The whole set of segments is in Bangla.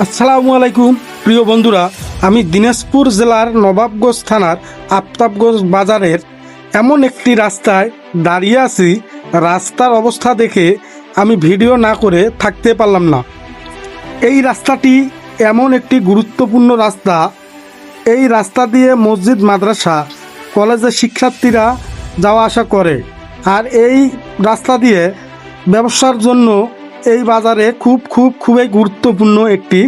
আসসালামু আলাইকুম প্রিয় বন্ধুরা, আমি দিনাজপুর জেলার নবাবগঞ্জ থানার আফতাবগঞ্জ বাজারের এমন একটি রাস্তায় দাঁড়িয়ে আছি। রাস্তার অবস্থা দেখে আমি ভিডিও না করে থাকতে পারলাম না। এই রাস্তাটি এমন একটি গুরুত্বপূর্ণ রাস্তা। এই রাস্তা দিয়ে মসজিদ, মাদ্রাসা, কলেজের শিক্ষার্থীরা যাওয়া আসা করে। আর এই রাস্তা দিয়ে ব্যবসার জন্য এই বাজারে খুবই গুরুত্বপূর্ণ একটি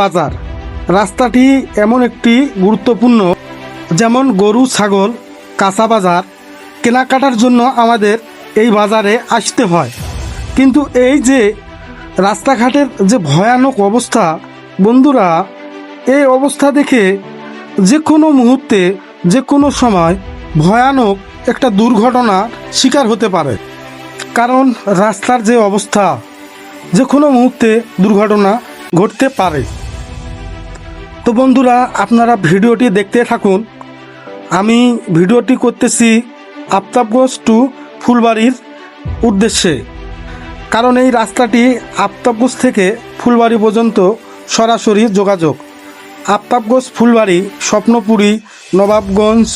বাজার। রাস্তাটি এমন একটি গুরুত্বপূর্ণ, যেমন গরু, ছাগল, কাঁচা বাজার কেনাকাটার জন্য আমাদের এই বাজারে আসতে হয়। কিন্তু এই যে রাস্তাঘাটের যে ভয়ানক অবস্থা, বন্ধুরা, এই অবস্থা দেখে যে কোনো মুহূর্তে, যে কোনো সময় ভয়ানক একটা দুর্ঘটনার শিকার হতে পারে। কারণ রাস্তার যে অবস্থা, যে কোনো মুহূর্তে দুর্ঘটনা ঘটতে পারে। তো বন্ধুরা, আপনারা ভিডিওটি দেখতে থাকুন। আমি ভিডিওটি করতেছি আফতাবগঞ্জ টু ফুলবাড়ির উদ্দেশ্যে। কারণ এই রাস্তাটি আফতাবগঞ্জ থেকে ফুলবাড়ি পর্যন্ত সরাসরি যোগাযোগ। আফতাবগঞ্জ, ফুলবাড়ি, স্বপ্নপুরী, নবাবগঞ্জ,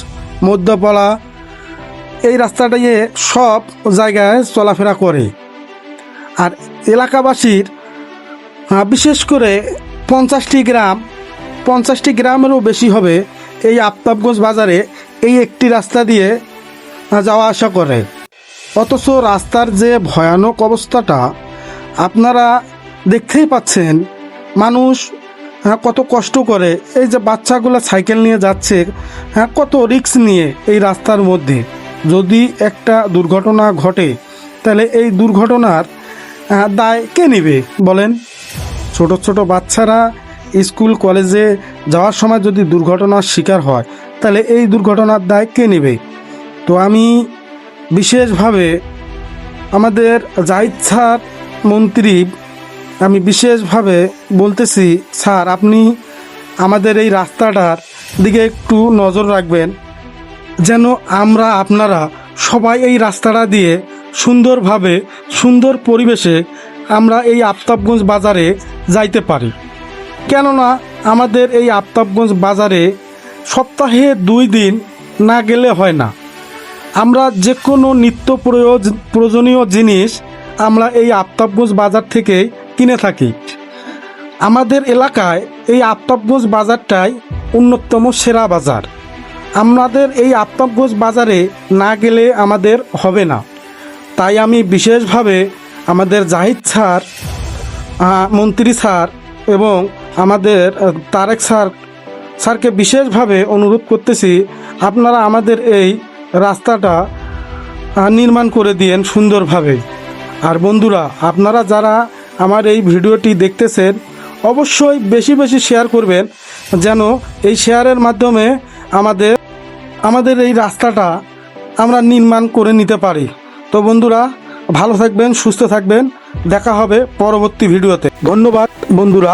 মধ্যপাড়া, এই রাস্তাটা সব জায়গায় চলাফেরা করে। আর এলাকাবাসীর বিশেষ করে 50টি গ্রামেরও বেশি হবে এই আফতাবগঞ্জ বাজারে এই একটি রাস্তা দিয়ে যাওয়া আসা করে। অথচ রাস্তার যে ভয়ানক অবস্থাটা আপনারা দেখতেই পাচ্ছেন। মানুষ কত কষ্ট করে, এই যে বাচ্চাগুলো সাইকেল নিয়ে যাচ্ছে, কত রিস্ক নিয়ে এই রাস্তার মধ্যে। যদি একটা দুর্ঘটনা ঘটে, তাহলে এই দুর্ঘটনার দায় কে নেবে বলেন? ছোট ছোট বাচ্চারা স্কুল কলেজে যাওয়ার সময় যদি দুর্ঘটনার শিকার হয়, তাহলে এই দুর্ঘটনার দায় কে নেবে? তো আমি বিশেষভাবে আমাদের জাহিদ স্যার মন্ত্রী, আমি বিশেষভাবে বলতেছি, স্যার, আপনি আমাদের এই রাস্তাটার দিকে একটু নজর রাখবেন, যেন আপনারা সবাই এই রাস্তাটা দিয়ে সুন্দরভাবে, সুন্দর পরিবেশে আমরা এই আফতাবগঞ্জ বাজারে যাইতে পারি। কেননা আমাদের এই আফতাবগঞ্জ বাজারে সপ্তাহে 2 দিন না গেলে হয় না। আমরা যে কোনো নিত্য প্রয়োজনীয় জিনিস আমরা এই আফতাবগঞ্জ বাজার থেকে কিনে থাকি। আমাদের এলাকায় এই আফতাবগঞ্জ বাজারটাই অন্যতম সেরা বাজার। আমাদের এই আফতাবগঞ্জ বাজারে না গেলে আমাদের হবে না। তাই আমি বিশেষভাবে আমাদের জাহিদ স্যার, মন্ত্রী স্যার এবং আমাদের তারেক স্যারকে বিশেষভাবে অনুরোধ করতেছি, আপনারা আমাদের এই রাস্তাটা নির্মাণ করে দিয়েন সুন্দরভাবে। আর বন্ধুরা, আপনারা যারা আমার এই ভিডিওটি দেখতেছেন, অবশ্যই বেশি বেশি শেয়ার করবেন, যেন এই শেয়ারের মাধ্যমে আমাদের এই রাস্তাটা আমরা নির্মাণ করে নিতে পারি। তো বন্ধুরা, ভালো থাকবেন, সুস্থ থাকবেন। দেখা হবে পরবর্তী ভিডিওতে। ধন্যবাদ বন্ধুরা।